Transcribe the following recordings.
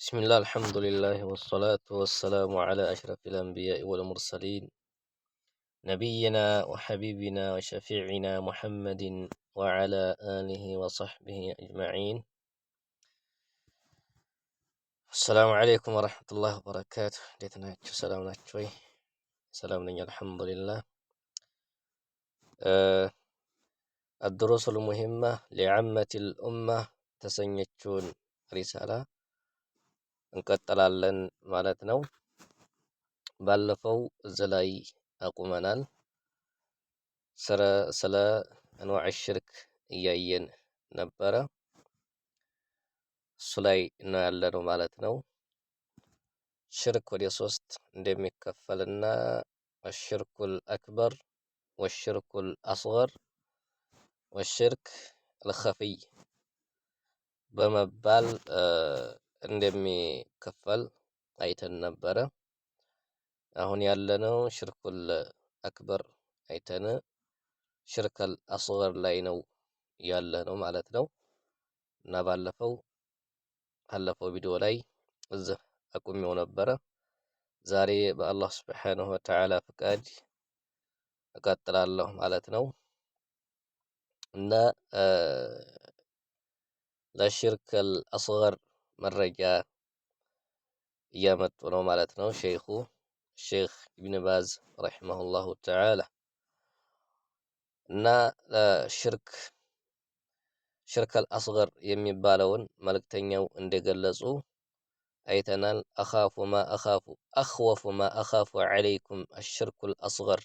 بسم الله الحمد لله والصلاة والسلام على أشرف الأنبياء والمرسلين نبينا وحبيبنا وشفيعنا محمد وعلى آله وصحبه أجمعين. السلام عليكم ورحمة الله وبركاته. ديتنا سلام ناتشوي سلام لنا الحمد لله. الدروس المهمة لعامة الأمة تسنيتشون رسالة እንቀጥላለን ማለት ነው። ባለፈው እዚህ አቁመናል። ስለ አንዋዕ ሽርክ እያየን ነበረ። እሱ ላይ ነው ያለነው ማለት ነው። ሽርክ ወደ ሶስት እንደሚከፈልና አሽርኩል አክበር ወሽርኩል አስገር ወሽርክ አልኸፊይ በመባል እንደሚከፈል አይተን ነበረ። አሁን ያለነው ሽርኩል አክበር አይተን ሽርከል አስገር ላይ ነው ያለነው ማለት ነው። እና ባለፈው ቪዲዮ ላይ እዚህ አቁሜው ነበረ። ዛሬ በአላህ ሱብሓነሁ ወተዓላ ፍቃድ እቀጥላለሁ ማለት ነው። እና ለሽርከል አስገር መረጃ እያመጡ ነው ማለት ነው ሼኽ ኢብን ባዝ ረሂመሁላሁ ተዓላ። እና ሽርከል አስገር የሚባለውን መልእክተኛው እንደገለጹ አይተናል። አኽወፉ ማ አኻፉ ዐለይኩም አሽርኩል አስገር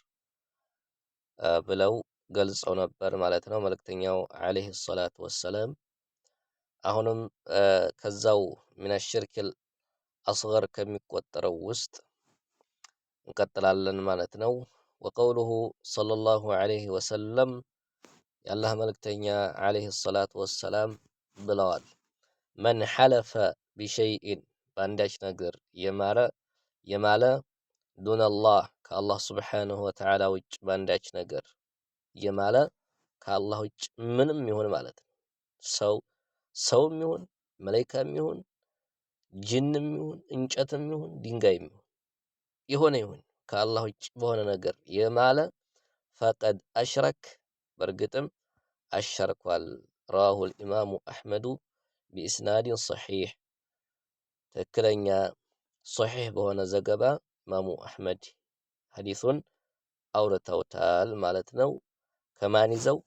ብለው ገልጸው ነበር ማለት ነው መልእክተኛው ዐለይሂ ሰላቱ ወሰላም። አሁንም ከዛው ሚነ ሽርክል አስገር ከሚቆጠረው ውስጥ እንቀጥላለን ማለት ነው። ወቀውሉሁ ሰለላሁ ዐለይሂ ወሰለም የአላህ መልእክተኛ ዐለይሂ ሰላቱ ወሰላም ብለዋል፣ መን ሐለፈ ቢሸይኢን በአንዳች ነገር የማለ ዱነላህ ከአላህ ሱብሓነሁ ወተዓላ ውጭ በአንዳች ነገር የማለ ከአላህ ውጭ ምንም ይሁን ማለት ነው። ሰውም ይሁን መላኢካም ይሁን ጅንም ይሁን እንጨትም ይሁን ድንጋይም ይሁን ከአላህ ውጭ በሆነ ነገር የማለ ፈቀድ አሽረክ በእርግጥም አሸርኳል። ረዋሁል ኢማሙ አሕመዱ ቢኢስናድን ሰሒሕ ትክክለኛ ሶሒሕ በሆነ ዘገባ ኢማሙ አሕመድ ሐዲሱን አውርተውታል ማለት ነው። ከማን ይዘው?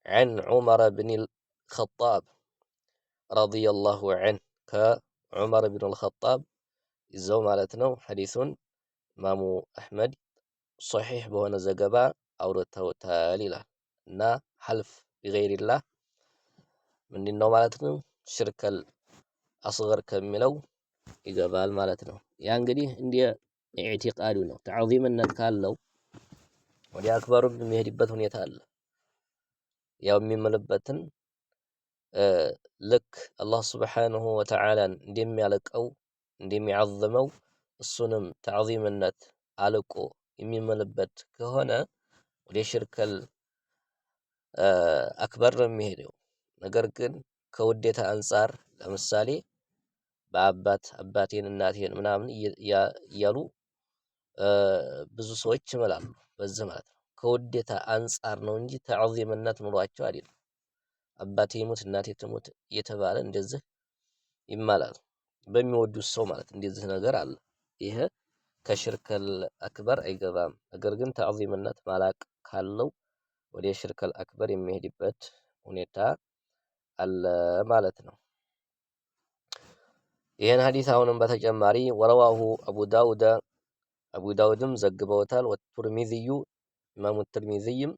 ዐን ዑመር ብኒል ኸጣብ ረዲየላሁ ዐንሁ ከዑመር ብኑል ኸጣብ ይዘው ማለት ነው። ሐዲሱን ኢማሙ አሕመድ ሶሒሕ በሆነ ዘገባ አውርተውታል ይላል። እና ሐልፍ ቢገይሪላህ ምንድነው ማለት ነው? ሽርከል አስገር ከሚለው ይገባል ማለት ነው። ያ እንግዲህ እንደ ኢዕቲቃዱ ነው። ተዕዚምነት ካለው ወደ አክበሩም የሚሄድበት ሁኔታ አለ። ያው የሚምልበትን ልክ አላህ ሱብሓነሁ ወተዓላን እንደሚያልቀው እንደሚዓዝመው እሱንም ተዕዚምነት አልቆ የሚምልበት ከሆነ ወደ ሽርከል አክበር ነው የሚሄደው። ነገር ግን ከውዴታ አንፃር ለምሳሌ አባቴን እናቴን ምናምን እያሉ ብዙ ሰዎች ይምላሉ። በዚህ ማለት ነው ከውዴታ አንፃር ነው እንጂ ተዕዚምነት ኑሯቸው አይደለም። አባቴ ይሙት እናቴ ትሙት እየተባለ እንደዚህ ይማላል በሚወዱት ሰው ማለት እንደዚህ ነገር አለ። ይሄ ከሽርከል አክበር አይገባም። ነገር ግን ተዕዚምነት ማላቅ ካለው ወደ ሽርከል አክበር የሚሄድበት ሁኔታ አለ ማለት ነው። ይህን ሐዲስ አሁንም በተጨማሪ ወረዋሁ አቡ ዳውድም ዘግበውታል። ወቱርሚዚዩ ኢማሙ ትርሚዚይም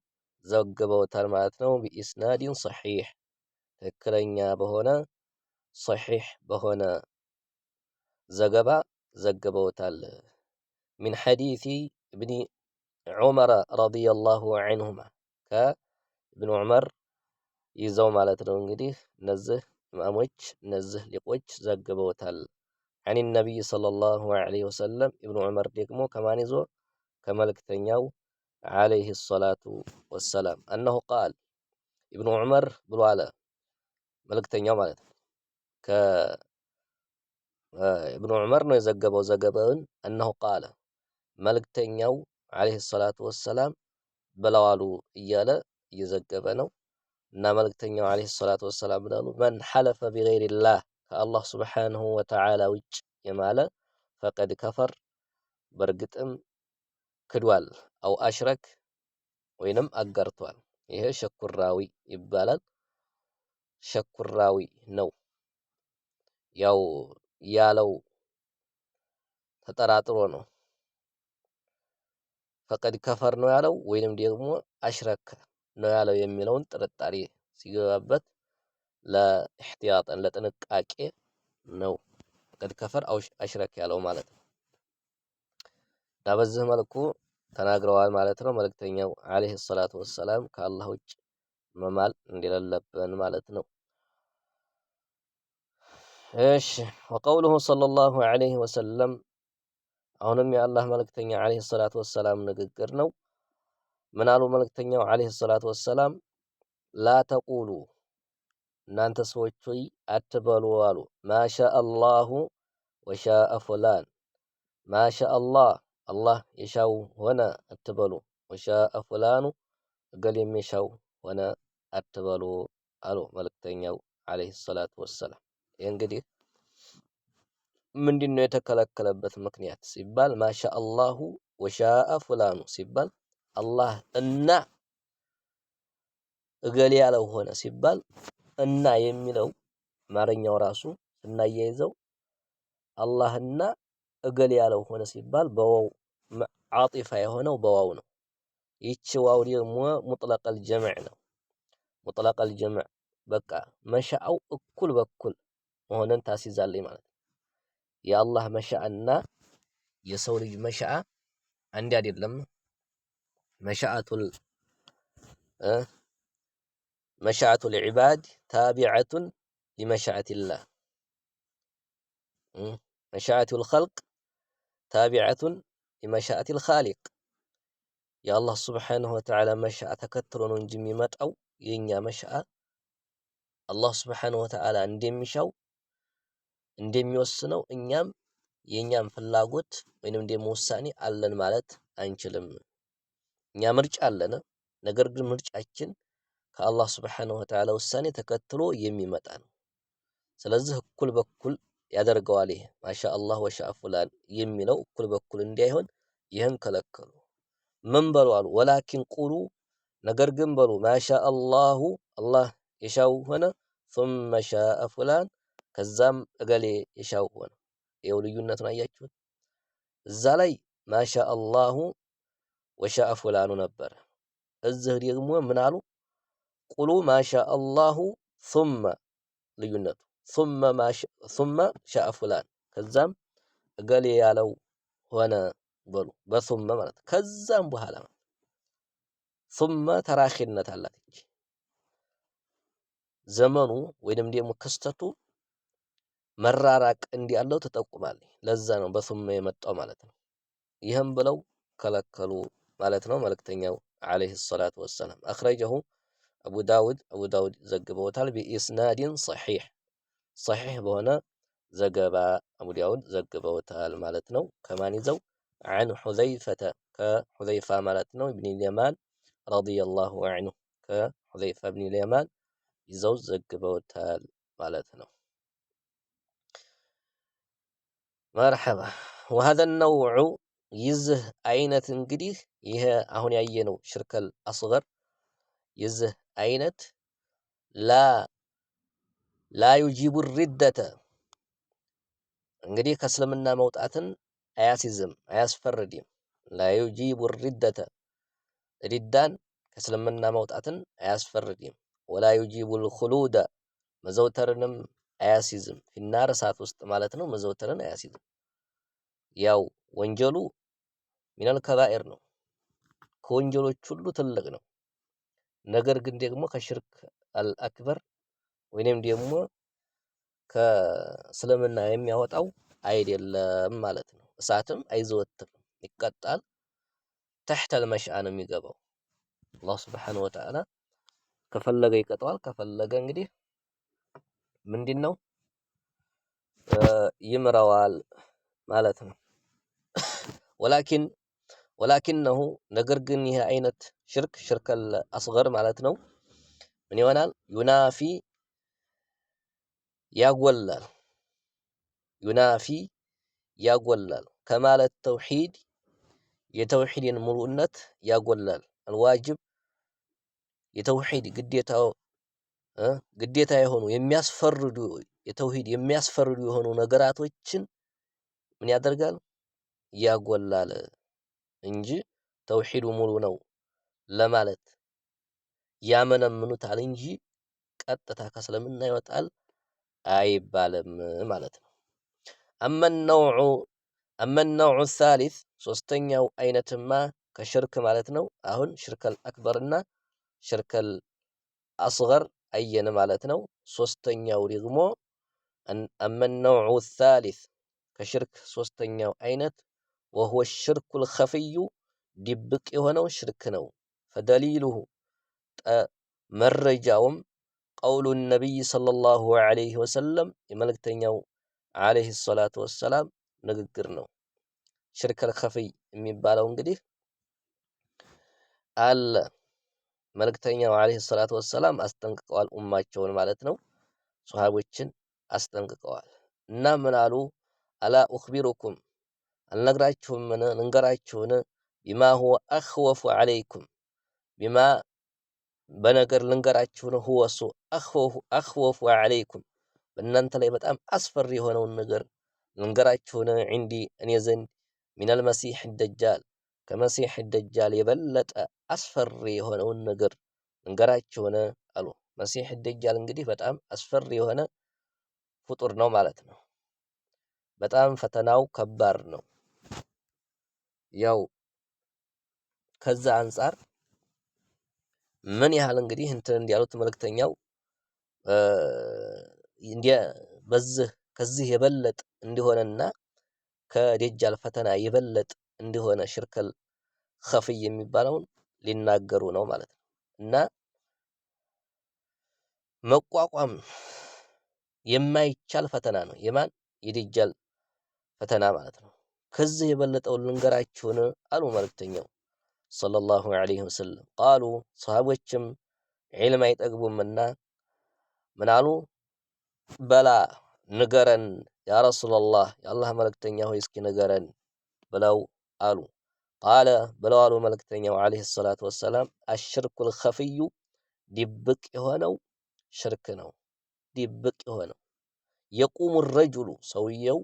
ዘግበውታል ማለት ነው። ቢኢስናድን ሰሒሕ ትክክለኛ በሆነ ሰሒሕ በሆነ ዘገባ ዘግበውታል። ሚን ሐዲሲ ኢብኒ ዑመር ረዲየላሁ ዐንሁማ ከኢብኑ ዑመር ይዘው ማለት ነው። እንግዲህ እነዚህ ኢማሞች እነዚህ ሊቆች ዘግበውታል። አን ነቢይ ሰለላሁ ዐለይሂ ወሰለም ኢብኑ ዑመር ደግሞ ከማን ይዞ? ከመልእክተኛው ዐለይሂ ሰላቱ ወሰላም አነሁ ቃል ኢብኑ ዑመር ብሎ አለ መልእክተኛው ማለት ነው። ኢብኑ ዑመር ነው የዘገበው ዘገባውን እነሆ ቃለ መልእክተኛው ዓለይሂ ሰላቱ ወሰላም ብለዋሉ እያለ እየዘገበ ነው። እና መልእክተኛው ዓለይሂ ሰላቱ ወሰላም ብለዋሉ መን ሐለፈ ቢገይሪላህ ከአላህ ሱብሓነሁ ወተዓላ ውጭ የማለ ፈቀድ ከፈር በእርግጥም ክዷል፣ አው አሽረክ ወይንም አጋርቷል። ይሄ ሸኩራዊ ይባላል። ሸኩራዊ ነው ያው ያለው ተጠራጥሮ ነው። ፈቀድ ከፈር ነው ያለው ወይንም ደግሞ አሽረክ ነው ያለው የሚለውን ጥርጣሬ ሲገባበት ለኢህቲያጠን ለጥንቃቄ ነው ፈቀድ ከፈር አሽረክ ያለው ማለት ነው። እና በዚህ መልኩ ተናግረዋል ማለት ነው መልእክተኛው ዓለይሂ ሰላቱ ወሰላም ከአላህ ውጭ መማል እንደሌለብን ማለት ነው። እሺ ወቀውሉሁ ሰለላሁ ዐለይሂ ወሰለም አሁንም የአላህ መልእክተኛ ዓለይሂ ሰላቱ ወሰላም ንግግር ነው። ምን አሉ መልእክተኛው ዓለይሂ ሰላቱ ወሰላም ላ ተቁሉ እናንተ ሰዎች ሆይ አትበሉ አሉ ማሻ አላሁ ወሻአ ፉላን ማሻ አላህ አላህ የሻው ሆነ አትበሉ ወሻአ ፉላኑ እገሌ የሚሻው ሆነ አትበሉ አሉ መልእክተኛው ዓለይሂ ሰላቱ ወሰላም። ይህ እንግዲህ ምንድነው የተከለከለበት ምክንያት ሲባል ማሻ አላሁ ወሻአ ፉላኑ ሲባል አላህ እና እገሌ ያለው ሆነ ሲባል እና የሚለው አማርኛው ራሱ ስናያይዘው አላህና እገሌ ያለው ሆነ ሲባል በዋው ዓጢፋ የሆነው በዋው ነው። ይቺ ዋው ደግሞ ሙጥለቀል ጀምዕ ነው። ሙጥለቀል ጀምዕ በቃ መሻአው እኩል በኩል መሆንን ታስይዛለች ማለት ነው። የአላህ መሻአና የሰው ልጅ መሻአ አንድ አይደለም። መሻአቱል ዒባድ ታቢዐቱን ሊመሻአቲላህ መሻአቱል ኸልቅ ታቢዐቱን ሊመሻአቲል ኻሊቅ የአላህ ስብሓነሁ ወተዓላ መሻአ ተከትሎ ነው እንጂ የሚመጣው የኛ መሻአ አላህ ስብሓነሁ ወተዓላ እንደሚሻው እንደሚወስነው እኛም የኛም ፍላጎት ወይንም ደግሞ ውሳኔ አለን ማለት አንችልም። እኛ ምርጫ አለን፣ ነገር ግን ምርጫችን ከአላህ ስብሓነሁ ወተዓላ ውሳኔ ተከትሎ የሚመጣ ነው። ስለዚህ እኩል በኩል ያደርገዋል። ይሄ ማሻአላህ ወሻአ ፉላን የሚለው እኩል በኩል እንዳይሆን ይህን ከለከሉ። ምን በሉ አሉ ወላኪን ቁሉ ነገር ግን በሉ ማሻአላሁ አላህ የሻው ሆነ ثم شاء فلان ከዛም እገሌ የሻው ሆነ። ይኸው ልዩነቱን አያችሁት። እዛ ላይ ማሻአላሁ ወሻአ ፉላኑ ነበረ። እዚህ ደግሞ ምን አሉ ቁሉ ማሻአላሁ ثم ልዩነቱ ثم شاء فلان ከዛም እገሌ ያለው ሆነ በሉ በثم ማለት ከዛም በኋላ ثم ተራኺነት አላት እንጂ ዘመኑ ወይንም ደግሞ ክስተቱ መራራቅ እንዲያለው ትጠቁማለች። ለዛ ነው በثم የመጣው ማለት ነው። ይህም ብለው ከለከሉ ማለት ነው መልእክተኛው ዓለይሂ ሰላቱ ወሰላም። አኽረጀሁ አቡ ዳውድ ዘግበውታል ቢኢስናድን ሰሒሕ በሆነ ዘገባ አቡ ዳውድ ዘግበውታል ማለት ነው። ከማን ይዘው عن حذيفة ከሁዘይፋ ማለት ነው ኢብኑ ልየማን ረዲየላሁ ዐንሁ ከሁዘይፋ ኢብኑ ልየማን ይዘው ዘግበውታል ማለት ነው። መርሐባ وهذا النوع ይዝህ አይነት እንግዲህ ይሄ አሁን ያየነው ሽርከል አስገር ይዝህ አይነት ላ ዩጂቡ ሪደተ እንግዲህ ከእስልምና መውጣትን አያስይዝም አያስፈርድም። ላ ዩጂቡ ሪደተ ሪዳን ከእስልምና መውጣትን አያስፈርድም። ወላ ዩጂቡ ልኹሉደ መዘውተርንም አያስይዝም። ፊናር እሳት ውስጥ ማለት ነው። መዘውተርን አያስይዝም። ያው ወንጀሉ ሚነል ከባኤር ነው፣ ከወንጀሎች ሁሉ ትልቅ ነው። ነገር ግን ደግሞ ከሽርክ አልአክበር ወይንም ደግሞ ከእስልምና የሚያወጣው አይደለም ማለት ነው። እሳትም አይዘወትርም፣ ይቀጣል። ተሕተል መሽአ ነው የሚገባው። አላህ ሱብሓነሁ ወተዓላ ከፈለገ ይቀጣዋል፣ ከፈለገ እንግዲህ ምንድነው ይምረዋል ማለት ነው። ወላኪነሁ ነገር ግን ይህ አይነት ሽርከል አስገር ማለት ነው ምን ይሆናል? ዩናፊ ያጎላል ዩናፊ ያጎላል ከማለት ተውሂድ የተውሂድን ሙሉነት ያጎላል። አልዋጅብ የተውሂድ ግዴታ የሆኑ የሚያስፈርዱ የተውሂድ የሚያስፈርዱ የሆኑ ነገራቶችን ምን ያደርጋል? ያጎላል እንጂ ተውሂዱ ሙሉ ነው ለማለት ያመነምኑታል እንጂ ቀጥታ ከእስልምና ይወጣል አይባልም ማለት ነው። አመነውዑ ሳሊስ ሶስተኛው አይነትማ ከሽርክ ማለት ነው። አሁን ሽርከል አክበርና ሽርከል አስገር አየን ማለት ነው። ሶስተኛው ደግሞ አመነውዑ ሳሊስ ከሽርክ ሶስተኛው አይነት ወሁወ ሽርኩል ኸፊዩ ድብቅ የሆነው ሽርክ ነው። ፈደሊሉሁ መረጃውም ቀውሉ ነቢይ ሰለላሁ ዐለይሂ ወሰለም የመልእክተኛው ዐለይሂ ሰላቱ ወሰላም ንግግር ነው። ሽርከል ኸፊይ የሚባለው እንግዲህ አለ መልእክተኛው ዐለይሂ ሰላቱ ወሰላም አስጠንቅቀዋል፣ ኡማቸውን ማለት ነው። ሶሃቦችን አስጠንቅቀዋል እና ምን አሉ? አላ ኡኽቢሩኩም አልነግራችሁምን ልንገራችሁን? ቢማ ሁወ አኽወፉ ዐለይኩም ቢማ በነገር ልንገራችሁን ሁወ እሱ አኽወፉ ዐለይኩም በእናንተ ላይ በጣም አስፈሪ የሆነውን ነገር ልንገራችሁን? ዒንዲ እኔ ዘንድ ሚነል መሲሕ ደጃል ከመሲሕ ደጃል የበለጠ አስፈሪ የሆነውን ነገር ልንገራችሁን አሉ። መሲሕ ደጃል እንግዲህ በጣም አስፈሪ የሆነ ፍጡር ነው ማለት ነው። በጣም ፈተናው ከባድ ነው። ያው ከዛ አንፃር ምን ያህል እንግዲህ እንትን እንዲያሉት መልእክተኛው ከዚህ የበለጥ እንዲሆነና ከደጃል ፈተና የበለጥ እንዲሆነ ሽርከል ኸፊይ የሚባለውን ሊናገሩ ነው ማለት ነው። እና መቋቋም የማይቻል ፈተና ነው። የማን የደጃል ፈተና ማለት ነው። ከዚህ የበለጠውን ልንገራችሁን አሉ መልእክተኛው ሰለላሁ ዐለይሂ ወሰለም። ቃሉ ሰሃቦችም ዒልም አይጠግቡምና ምን አሉ? በላ ንገረን ያ ረሱለላህ የአላህ መልእክተኛ ሆይ እስኪ ንገረን ብለው አሉ። ቃለ ብለው አሉ መልእክተኛው ዐለይሂ ሰላቱ ወሰላም አሽርኩል ኸፊዩ ድብቅ የሆነው ሽርክ ነው። ድብቅ የሆነው የቁሙ ረጁሉ ሰውየው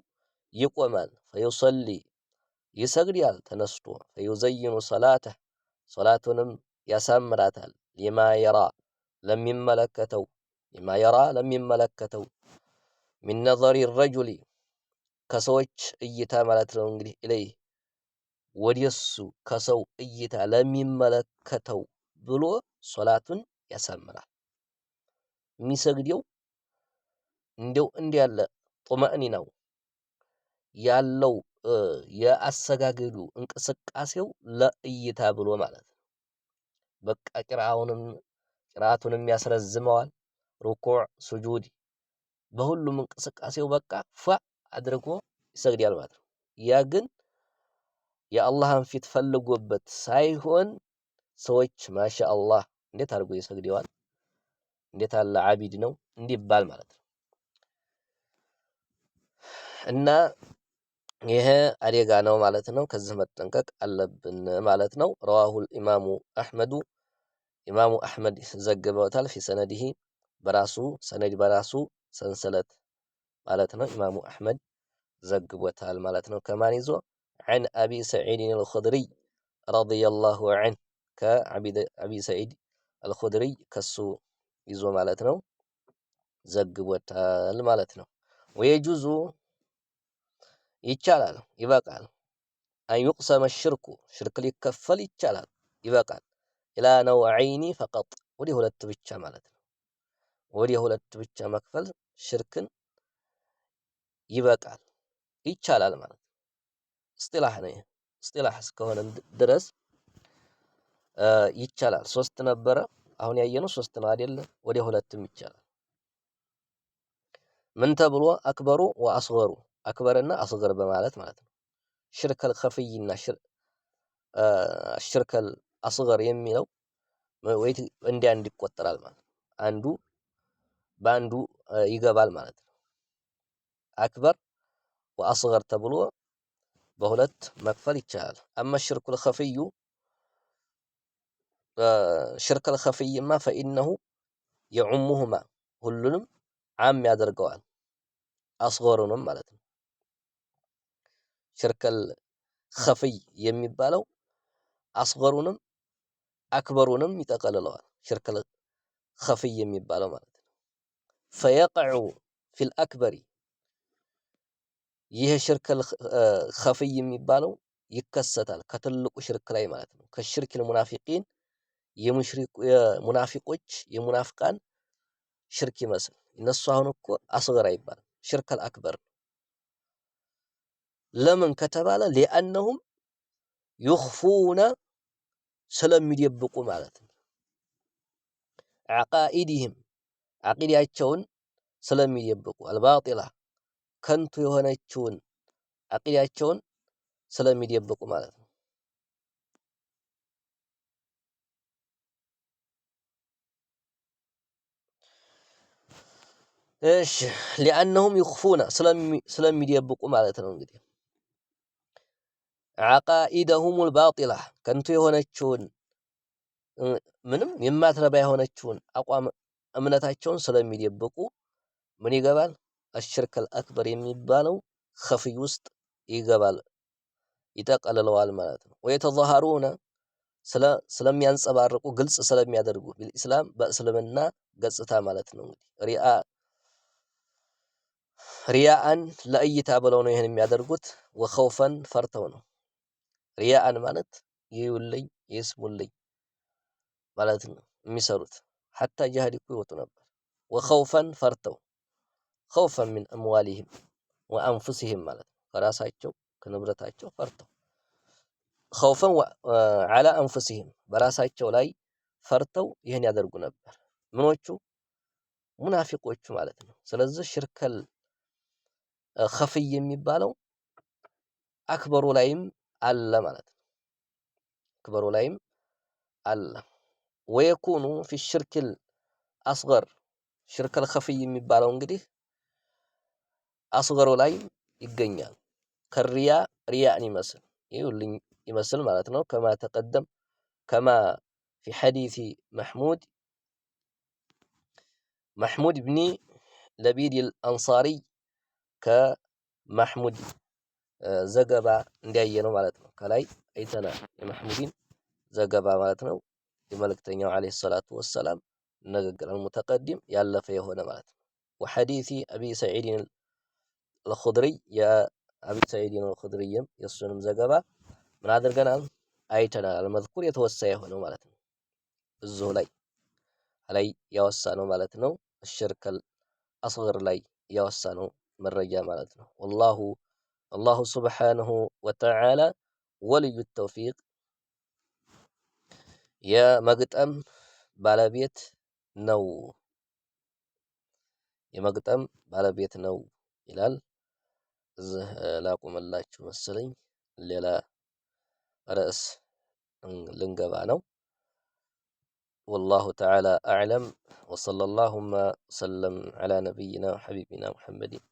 ይቆማል፣ ፈዩሰሊ ይሰግዳል ተነስቶ፣ ፈዩዘይኑ ሰላተህ ሶላቱንም ያሳምራታል፣ ሊማ የራ ለሚመለከተው ሚን ነዘሪ ረጁሊ ከሰዎች እይታ ማለት ነው እንግዲህ ኢለይህ ወደሱ ከሰው እይታ ለሚመለከተው ብሎ ሶላቱን ያሳምራል። የሚሰግደው እንደው እንዲህ ያለ ጡመእኒናው ያለው የአሰጋገዱ እንቅስቃሴው ለእይታ ብሎ ማለት ነው። በቃ ቂራአቱንም ያስረዝመዋል። ሩኩዕ፣ ሱጁድ በሁሉም እንቅስቃሴው በቃ ፏ አድርጎ ይሰግዳል ማለት ነው። ያ ግን የአላህን ፊት ፈልጎበት ሳይሆን ሰዎች ማሻአላህ እንዴት አድርጎ ይሰግደዋል፣ እንዴት አለ ዓቢድ ነው እንዲባል ማለት ነው። እና ይሄ አደጋ ነው ማለት ነው። ከዚህ መጠንቀቅ አለብን ማለት ነው። ረዋሁል ኢማሙ አሕመድ ዘግበውታል። ፊ ሰነዲሂ በራሱ ሰንሰለት ማለት ነው። ኢማሙ አሕመድ ዘግቦታል ማለት ነው። ከማን ይዞ? ዐን አቢ ሰዒድን አልኹድሪይ ረዲየላሁ ዐንሁ ከአቢ ሰዒድ አልኹድሪይ ከሱ ይዞ ማለት ነው ዘግቦታል ማለት ነው። ወየጁዙ ይቻላል ይበቃል። አንዩቅሰመ ሽርኩ ሽርክ ሊከፈል ይቻላል ይበቃል። ኢላ ነውዐይኒ ፈቀጥ ወደ ሁለት ብቻ ማለት ነው። ወደ ሁለት ብቻ መክፈል ሽርክን ይበቃል ይቻላል ማለት ነው። እስጢላህ ነው። እስጢላህ እስከሆነ ድረስ ይቻላል። ሶስት ነበረ አሁን ያየነው ሶስት ነው አይደለ? ወደ ሁለትም ይቻላል። ምን ተብሎ አክበሩ ወአስገሩ አክበርና አስገር በማለት ማለት ነው። ሽርከል ኸፍይና ሽርከል አስገር የሚለው ወይ እንዲያ እንዲቆጠራል ማለት ነው። አንዱ በአንዱ ይገባል ማለት ነው። አክበር ወአስገር ተብሎ በሁለት መክፈል ይቻላል። አማ ሽርኩል ኸፍዩ ሽርከል ኸፍይማ ፈኢነሁ የዑሙሁማ ሁሉንም ዓም ያደርገዋል አስገሩንም ማለት ነው። ሽርከል ኸፍይ የሚባለው አስገሩንም አክበሩንም ይጠቀልለዋል። ሽርከል ኸፍይ የሚባለው ማለት ነው። ፈየቅዑ ፊል አክበሪ ይህ ሽርከል ኸፍይ የሚባለው ይከሰታል ከትልቁ ሽርክ ላይ ማለት ነው። ከሽርክል ሙናፊቂን የሙናፊቆች የሙናፍቃን ሽርክ ይመስል እነሱ አሁን እኮ አስገር አይባልም ሽርከል አክበር ነው። ለምን ከተባለ ሊአነሁም ዩኽፉነ ስለሚደብቁ ማለት ነው። ዓቃኢድህም ዓቂዳቸውን ስለሚደብቁ አልባጢላ ከንቱ የሆነችውን ዓቂዳቸውን ስለሚደብቁ ማለት ነው። እሺ ሊአነሁም ዩኽፉነ ስለሚደብቁ ማለት ነው። እንግዲህ ዓቃኢደሁሙል ባጢላ ከንቱ የሆነችውን ምንም የማትረባ የሆነችውን አቋም እምነታቸውን ስለሚደብቁ ምን ይገባል? አሽርከል አክበር የሚባለው ኸፍይ ውስጥ ይገባል ይጠቀልለዋል ማለት ነው። ወየተዘሃሩነ ስለሚያንጸባርቁ ግልጽ ስለሚያደርጉ ቢልኢስላም በእስልምና ገጽታ ማለት ነው። እንግዲህ ሪያአን ለእይታ ብለው ነው ይህን የሚያደርጉት። ወኸውፈን ፈርተው ነው። ሪያአን ማለት ይዩልኝ ይስሙልኝ ማለት ነው የሚሰሩት። ሐታ ጂሃድ እኮ ይወጡ ነበር። ወኸውፈን ፈርተው ኸውፈን ሚን አምዋሊሂም ወአንፉሲሂም ማለት ነው። ከራሳቸው ከንብረታቸው ፈርተው ኸውፈን ዐላ አንፉሲሂም በራሳቸው ላይ ፈርተው ይህን ያደርጉ ነበር። ምኖቹ ሙናፊቆቹ ማለት ነው። ስለዚህ ሽርከል ኸፍይ የሚባለው አክበሩ ላይም አለ ማለት ነው። አክበሩ ላይም አለ። ወየኩኑ ፊ ሽርክል አስገር ሽርከል ኸፍይ የሚባለው እንግዲህ አስገሩ ላይ ይገኛል። ከሪያ ሪያእን ይመስል ይኸውልኝ ይመስል ማለት ነው። ከማ ተቀደም ከማ ፊ ሐዲሲ محمود بن لبيد الأنصاري ከማሕሙድ ዘገባ እንዲያየ ነው ማለት ነው። ከላይ አይተናል የማሕሙድን ዘገባ ማለት ነው። የመልእክተኛው ዓለይሂ ሰላቱ ወሰላም ንግግር ሙተቀዲም ያለፈ የሆነ ማለት ነው። ወሐዲሲ አቢ ሰዒድን አልኹድሪ የአቢ ሰዒድን አልኹድሪም የእሱንም ዘገባ ምን አድርገናል አይተናል። አልመዝኩር የተወሳ የሆነው ማለት ነው። እዚሁ ላይ ያወሳ ነው ማለት ነው። ሽርከል አስገር ላይ ያወሳ ነው መረጃ ማለት ነው። አላሁ ሱብሓነሁ ወተዓላ ወልዩ ተውፊቅ የመግጠም ባለቤት ነው ይላል። እዚህ ላቁምላችሁ መሰለኝ ሌላ ርዕስ ልንገባ ነው። ወላሁ ተዓላ አዕለም ወሰለላሁመ ወሰለም ዐላ ነቢይና ወሐቢቢና ሙሐመድን